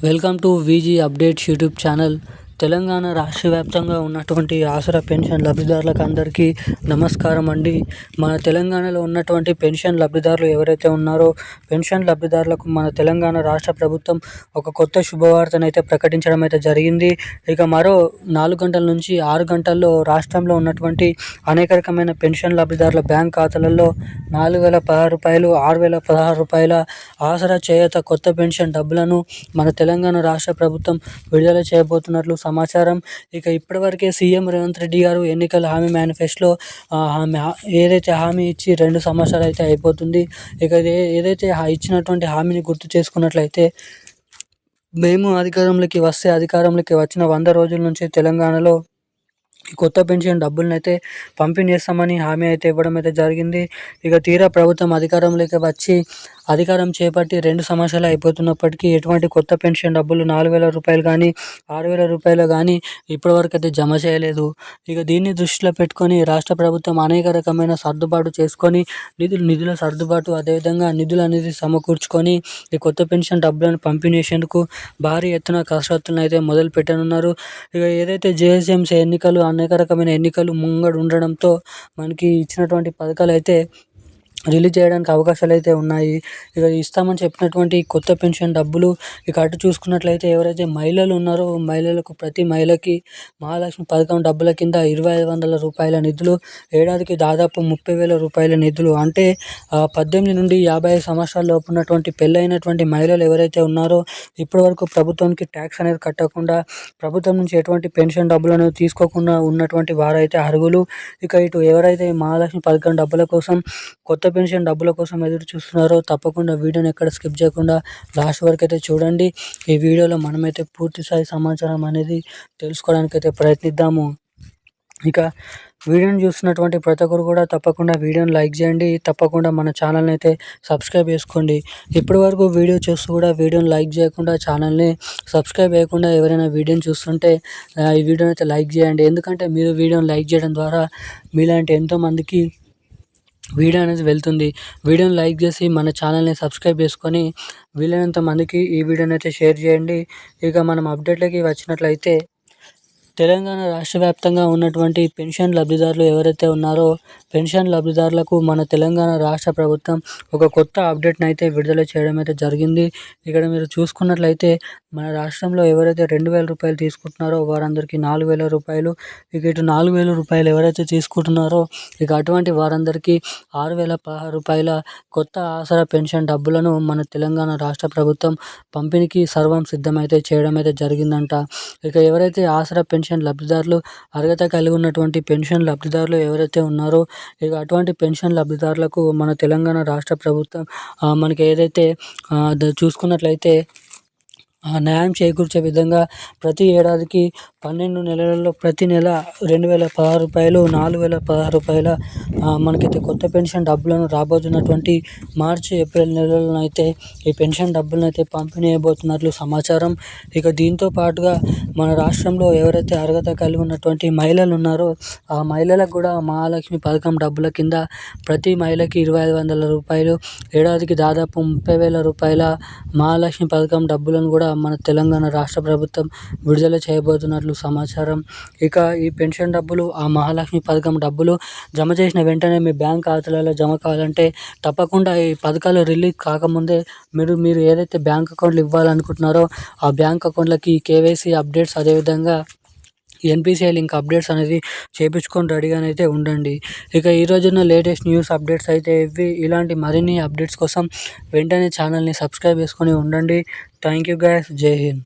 Welcome to VG updates YouTube channel. Telangana రాష్ట్ర వ్యాప్తంగా ఉన్నటువంటి ఆసరా పెన్షన్ లబ్ధిదారులకు అందరికీ నమస్కారం అండి. మన తెలంగాణలో ఉన్నటువంటి పెన్షన్ లబ్ధిదారులు ఎవరైతే ఉన్నారో పెన్షన్ లబ్ధిదారులకు మన తెలంగాణ రాష్ట్ర ప్రభుత్వం ఒక కొత్త శుభవార్తనైతే ప్రకటించడం అయితే జరిగింది. ఇక మరో 4 గంటల నుంచి 6 గంటల్లో రాష్ట్రంలో ఉన్నటువంటి అనేక రకమైన పెన్షన్ లబ్ధిదారుల బ్యాంక్ ఖాతాలలో రూ. 4,016, రూ. 6,016 ఆసరా చేయూత కొత్త పెన్షన్ డబ్బులను మన తెలంగాణ రాష్ట్ర ప్రభుత్వం విడుదల చేయబోతున్నట్లు సమాచారం. ఇక ఇప్పటివరకే సీఎం రేవంత్ రెడ్డి గారు ఎన్నికల హామీ మేనిఫెస్టోలో ఏదైతే హామీ ఇచ్చి 2 సంవత్సరాలు అయితే అయిపోతుంది. ఇక ఏదైతే ఇచ్చినటువంటి హామీని గుర్తు చేసుకున్నట్లయితే, మేము అధికారంలోకి వచ్చిన 100 రోజుల నుంచి తెలంగాణలో ఈ కొత్త పెన్షన్ డబ్బులనైతే పంపిణీ చేస్తామని హామీ అయితే ఇవ్వడం అయితే జరిగింది. ఇక తీరా ప్రభుత్వం అధికారంలోకి వచ్చి అధికారం చేపట్టి 2 సంవత్సరాలు అయిపోతున్నప్పటికీ ఎటువంటి కొత్త పెన్షన్ డబ్బులు రూ. 4,000 కానీ, రూ. 6,000 కానీ ఇప్పటివరకు అయితే జమ చేయలేదు. ఇక దీన్ని దృష్టిలో పెట్టుకొని రాష్ట్ర ప్రభుత్వం అనేక రకమైన సర్దుబాటు చేసుకొని నిధుల సర్దుబాటు, అదేవిధంగా నిధులు అనేది సమకూర్చుకొని ఈ కొత్త పెన్షన్ డబ్బులను పంపిణీ చేసేందుకు భారీ ఎత్తున కసరత్తులను అయితే మొదలు పెట్టనున్నారు. ఇక ఏదైతే జిహెచ్ఎంసీ ఎన్నికలు, అనేక రకమైన ఎన్నికలు ముంగడు ఉండడంతో మనకి ఇచ్చినటువంటి పథకాలు అయితే రిలీజ్ చేయడానికి అవకాశాలు అయితే ఉన్నాయి. ఇక ఇస్తామని చెప్పినటువంటి కొత్త పెన్షన్ డబ్బులు ఇక అటు చూసుకున్నట్లయితే ఎవరైతే మహిళలు ఉన్నారో మహిళలకు ప్రతి మహిళకి మహాలక్ష్మి పథకం డబ్బుల కింద రూ. 2,500 నిధులు, ఏడాదికి దాదాపు రూ. 30,000 నిధులు. అంటే 18 నుండి 55 సంవత్సరాల లోపు ఉన్నటువంటి పెళ్ళైనటువంటి మహిళలు ఎవరైతే ఉన్నారో ఇప్పటివరకు ప్రభుత్వానికి ట్యాక్స్ అనేది కట్టకుండా, ప్రభుత్వం నుంచి ఎటువంటి పెన్షన్ డబ్బులను తీసుకోకుండా ఉన్నటువంటి వారైతే అర్హులు. ఇక ఇటు ఎవరైతే మహాలక్ష్మి పథకం డబ్బుల కోసం, కొత్త పెన్షన్ డబ్బుల కోసం ఎదురు చూస్తున్నారో తప్పకుండా వీడియోని ఎక్కడ స్కిప్ చేయకుండా లాస్ట్ వరకు అయితే చూడండి. ఈ వీడియోలో మనమైతే పూర్తి స్థాయి సమాచారం అనేది తెలుసుకోవడానికి అయితే ప్రయత్నిద్దాము. ఇక వీడియోని చూస్తున్నటువంటి ప్రతి ఒక్కరు కూడా తప్పకుండా వీడియోని లైక్ చేయండి. తప్పకుండా మన ఛానల్ని అయితే సబ్స్క్రైబ్ చేసుకోండి. ఇప్పటివరకు వీడియో చూస్తూ కూడా వీడియోని లైక్ చేయకుండా, ఛానల్ని సబ్స్క్రైబ్ చేయకుండా ఎవరైనా వీడియోని చూస్తుంటే ఈ వీడియోని అయితే లైక్ చేయండి. ఎందుకంటే మీరు వీడియోని లైక్ చేయడం ద్వారా మీలాంటి ఎంతోమందికి వీడియో అనేది వెళ్తుంది. వీడియోని లైక్ చేసి మన ఛానల్ని సబ్స్క్రైబ్ చేసుకొని వీలైనంత మందికి ఈ వీడియోని అయితే షేర్ చేయండి. ఇక మనం అప్డేట్లకి వచ్చినట్లయితే, తెలంగాణ రాష్ట్ర వ్యాప్తంగా ఉన్నటువంటి పెన్షన్ లబ్ధిదారులు ఎవరైతే ఉన్నారో పెన్షన్ లబ్ధిదారులకు మన తెలంగాణ రాష్ట్ర ప్రభుత్వం ఒక కొత్త అప్డేట్ని అయితే విడుదల చేయడం అయితే జరిగింది. ఇక్కడ మీరు చూసుకున్నట్లయితే మన రాష్ట్రంలో ఎవరైతే రూ. 2,000 తీసుకుంటున్నారో వారందరికీ రూ. 4,000. ఇక ఇటు రూ. 4,000 ఎవరైతే తీసుకుంటున్నారో ఇక అటువంటి వారందరికీ రూ. 6,016 కొత్త ఆసరా పెన్షన్ డబ్బులను మన తెలంగాణ రాష్ట్ర ప్రభుత్వం పంపిణీకి సర్వం సిద్ధమైతే చేయడం అయితే జరిగిందంట. ఇక ఎవరైతే ఆసరా పెన్షన్ లబ్ధిదారులు, అర్హత కలిగి ఉన్నటువంటి పెన్షన్ లబ్ధిదారులు ఎవరైతే ఉన్నారో ఇక అటువంటి పెన్షన్ లబ్ధిదారులకు మన తెలంగాణ రాష్ట్ర ప్రభుత్వం మనకి ఏదైతే చూసుకున్నట్లయితే న్యాయం చేకూర్చే విధంగా ప్రతి ఏడాదికి 12 నెలలలో ప్రతి నెల రూ. 2,016, రూ. 4,016 మనకైతే కొత్త పెన్షన్ డబ్బులను రాబోతున్నటువంటి మార్చి, ఏప్రిల్ నెలలోనైతే ఈ పెన్షన్ డబ్బులను అయితే పంపిణీ చేయబోతున్నట్లు సమాచారం. ఇక దీంతో పాటుగా మన రాష్ట్రంలో ఎవరైతే అర్హత కలిగి ఉన్నటువంటి మహిళలు ఉన్నారో ఆ మహిళలకు కూడా మహాలక్ష్మి పథకం డబ్బుల కింద ప్రతి మహిళకి రూ. 2,500, ఏడాదికి దాదాపు రూ. 30,000 మహాలక్ష్మి పథకం డబ్బులను కూడా మన తెలంగాణ రాష్ట్ర ప్రభుత్వం విడుదల చేయబోతున్నట్లు సమాచారం. ఇక ఈ పెన్షన్ డబ్బులు, ఆ మహాలక్ష్మి పథకం డబ్బులు జమ చేసిన వెంటనే మీ బ్యాంక్ ఖాతాలలో జమ కావాలంటే తప్పకుండా ఈ పథకాలు రిలీజ్ కాకముందే మీరు ఏదైతే బ్యాంక్ అకౌంట్లు ఇవ్వాలనుకుంటున్నారో ఆ బ్యాంక్ అకౌంట్లకి కేవైసీ అప్డేట్స్, అదేవిధంగా ఎన్పిసిఐ లింక్ అప్డేట్స్ అనేది చేయించుకొని రెడీగానైతే ఉండండి. ఇక ఈ రోజున లేటెస్ట్ న్యూస్ అప్డేట్స్ అయితే ఇవి. ఇలాంటి మరిన్ని అప్డేట్స్ కోసం వెంటనే ఛానల్ని సబ్స్క్రైబ్ చేసుకొని ఉండండి. Thank you guys. జై హింద్.